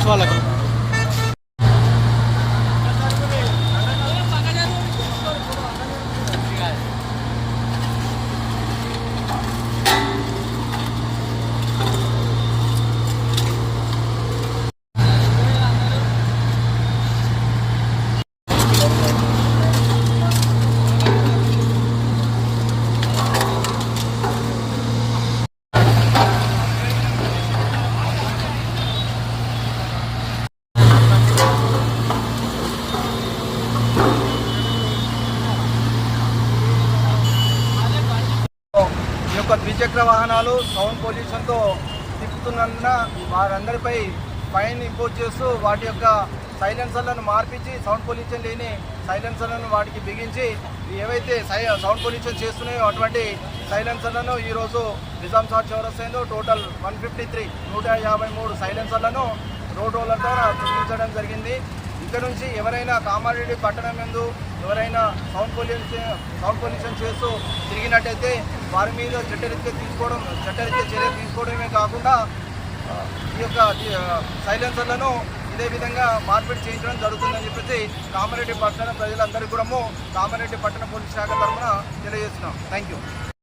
Police వాళ్ళకు. ఈ యొక్క ద్విచక్ర వాహనాలు సౌండ్ పొల్యూషన్తో తిప్పుతున్నందున వారందరిపై ఫైన్ ఇంపోజ్ చేస్తూ వాటి యొక్క సైలెన్సర్లను మార్పించి సౌండ్ పొల్యూషన్ లేని సైలెన్సర్లను వాటికి బిగించి ఏవైతే సౌండ్ పొల్యూషన్ చేస్తున్నాయో అటువంటి సైలెన్సర్లను ఈరోజు నిజాంసాగర్ చౌరస్తాలో టోటల్ 153 సైలెన్సర్లను రోడ్ రోలర్ ద్వారా తొలగించడం జరిగింది. ఇక్కడ నుంచి ఎవరైనా కామారెడ్డి పట్టణం యందు ఎవరైనా సౌండ్ పొల్యూషన్ చేస్తూ తిరిగినట్టయితే వారి మీద చట్టరీత్యా చర్య తీసుకోవడమే కాకుండా ఈ యొక్క సైలెన్సర్లను ఇదే విధంగా మార్పిడి చేయించడం జరుగుతుందని చెప్పేసి కామారెడ్డి పట్టణ ప్రజలందరికీ కూడా కామారెడ్డి పట్టణ పోలీస్ శాఖ తరఫున తెలియజేస్తున్నాం. Thank you.